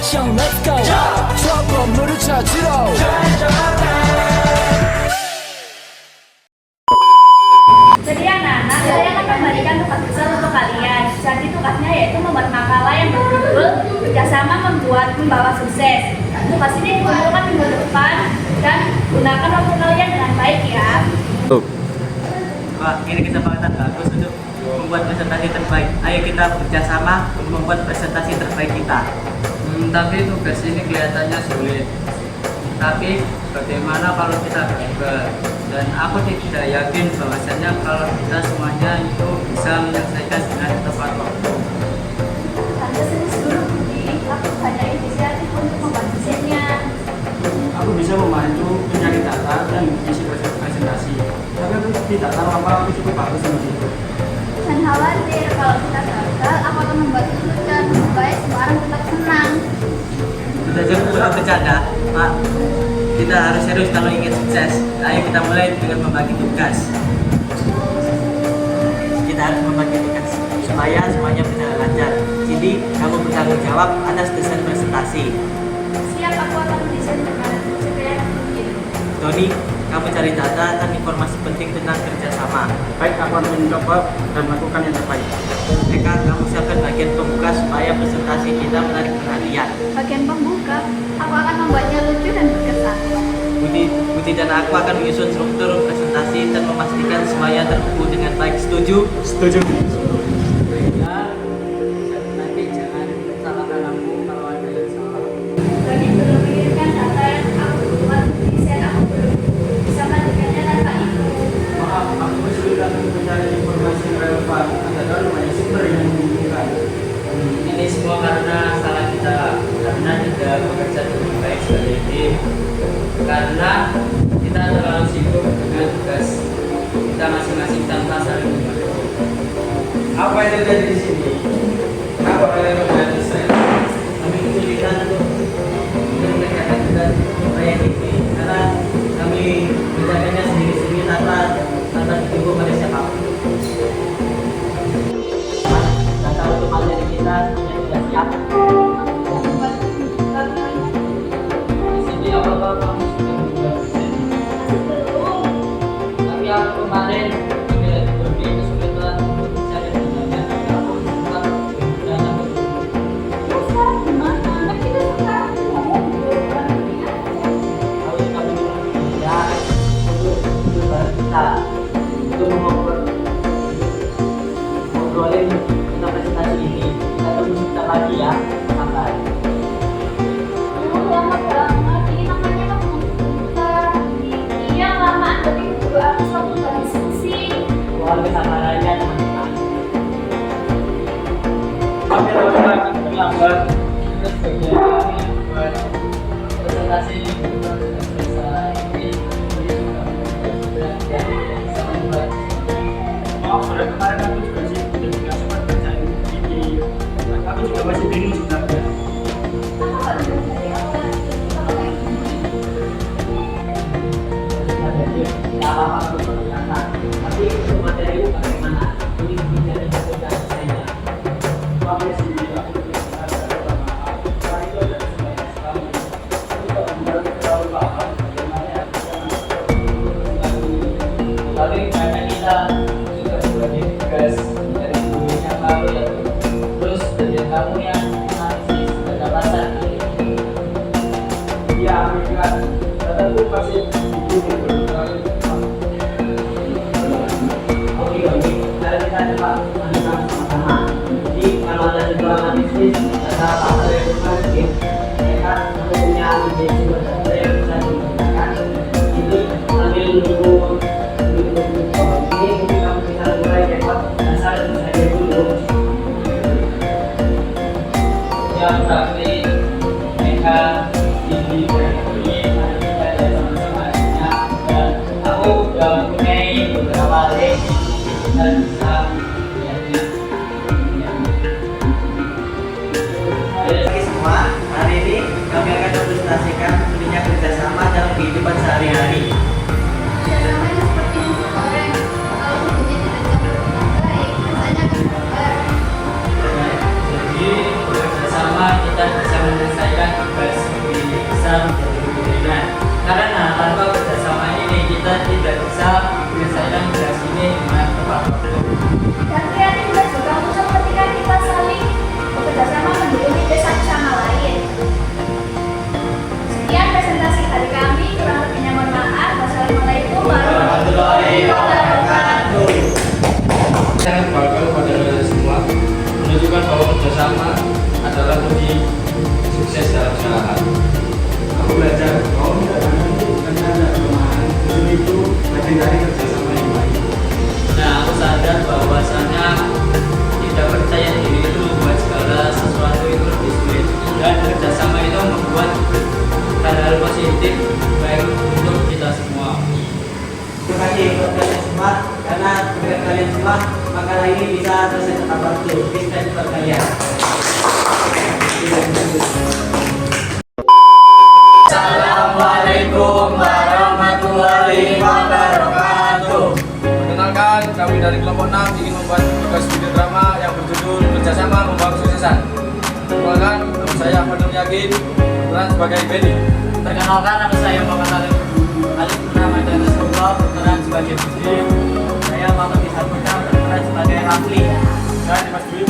액션 let's go 저 건물을 찾으러 Jadi anak-anak, saya akan memberikan tugas besar untuk kalian. Jadi tugasnya yaitu membuat makalah yang berjudul Kerjasama Membawa Sukses. Tugas ini dikumpulkan minggu depan dan gunakan waktu kalian dengan baik ya. Wah, ini kesempatan bagus untuk membuat presentasi terbaik. Ayo kita bekerjasama untuk membuat presentasi terbaik kita. Tapi tugas ini kelihatannya sulit. Tapi bagaimana kalau kita berdua? Dan aku tidak yakin bahwasanya kalau kita semuanya itu bisa menyelesaikan dengan tepat waktu. Tante serius dulu Budi, aku hanya inisiatif untuk membantunya. Aku bisa membantu mencari data dan mengisi presentasi. Tapi aku tidak tahu apa aku cukup bagus sama itu. Jangan khawatir, kalau kita gagal, aku akan membuat itu dan supaya semua orang tetap senang. Kita jangan bercanda, Pak. Kita harus serius kalau ingin sukses. Ayo kita mulai dengan membagi tugas. Kita harus membagi tugas supaya semuanya berjalan lancar. Jadi kamu bertanggung jawab atas desain presentasi. Siap, aku akan mendesain dengan sekiranya mungkin. Tony, kamu cari data dan informasi penting tentang kerjasama. Baik, aku akan mencoba dan melakukan yang terbaik. Eka, kamu siapkan bagian pembuka supaya presentasi kita menarik perhatian. Bagian pembuka, aku akan membuatnya lucu dan berkesan. Budi dan aku akan menyusun struktur presentasi dan memastikan semuanya terhubung dengan baik. Setuju? Setuju. Tapi jangan salahkan aku kalau ada yang salah. Bagi belum mengirimkan data yang aku buat desain, aku belum bisa melanjutkannya tanpa itu. Maaf, aku kesulitan untuk mencari informasi yang relevan. Ada banyak sumber yang menghubungkan. Ini semua karena salah kita, karena tidak bekerja dengan baik sebagai tim. Karena kita terlalu sibuk dengan tugas kita masing-masing tanpa saling membantu. Apa yang terjadi di sini? Kenapa kalian membantu saya? Kami kesulitan untuk mengerjakan tugas proyek ini karena kami mengerjakannya sendiri-sendiri tanpa didukung oleh siapapun. Data untuk materi kita sudah siap. Di sini apakah kamu sudah membuat desain? Tapi aku kemarin lebih kesulitan untuk mencari datanya, tapi aku sempat data Sekarang gimana? Kan kita sekarang mau ngobrol ini. Kalau kami ya untuk barang kita untuk ngobrolin tentang presentasi ini. Kita tunggu sebentar lagi ya. Sampai. Lama banget, ini namanya pembuka. Iya, lamaan, tapi juga aku selalu nggak diskusi. Mohon kesabarannya teman-teman. Kami akan terlambat. terus bagian yang buat presentasi ini juga sudah selesai. Ini sudah bisa membuat. Maaf, sudah kemarin aku juga sibuk dan tidak sempat kerjain ini. Aku juga masih bingung sebenarnya. Aku harus dari awal. Kalau kayak gini. Lama aku ternyata. Tapi untuk materi bagaimana? Ini tidak ada sudah selesainya. Sampai sini aku tidak ada maaf. Karena itu ada sebanyak sekali. Aku tidak benar terlalu paham bagaimana yang Tapi karena kita juga sebagai tugas dari dunia baru ya, terus bagian kamu yang analisis pendapatan kali ini. ya aku juga dataku masih bingung terlalu Oke, cara kita coba lanjutkan sama-sama. Jadi kalau ada kekurangan bisnis, ada apa yang mungkin mereka punya ide sumber data yang bisa digunakan. Itu sambil menunggu ini mungkin kamu bisa mulai rekod dasar saja dulu. Yang berarti mereka ini kita ada sama-samanya dan aku sudah mempunyai beberapa link dan bisa melihatnya. Oke semua, hari ini kami akan mempresentasikan pentingnya kerjasama dalam kehidupan sehari-hari. Namanya seperti nasi goreng. Kalau bumbunya tidak campur dengan baik, rasanya akan berubah. Jadi bekerjasama kita bisa menyelesaikan ini bisa selesai tepat waktu. Kita cepat kalian. Assalamualaikum warahmatullahi wabarakatuh. Perkenalkan, kami dari kelompok 6 ingin membuat tugas video drama yang berjudul Kerjasama Membangun Kesuksesan. Perkenalkan, nama saya Ahmad Yakin, berperan sebagai Benny. Perkenalkan, nama saya Muhammad Alif Purnama dan Rasulullah, berperan sebagai Budi. Saya Muhammad Ishak Putra, berperan sebagai Rafli. Dan Mas Dwi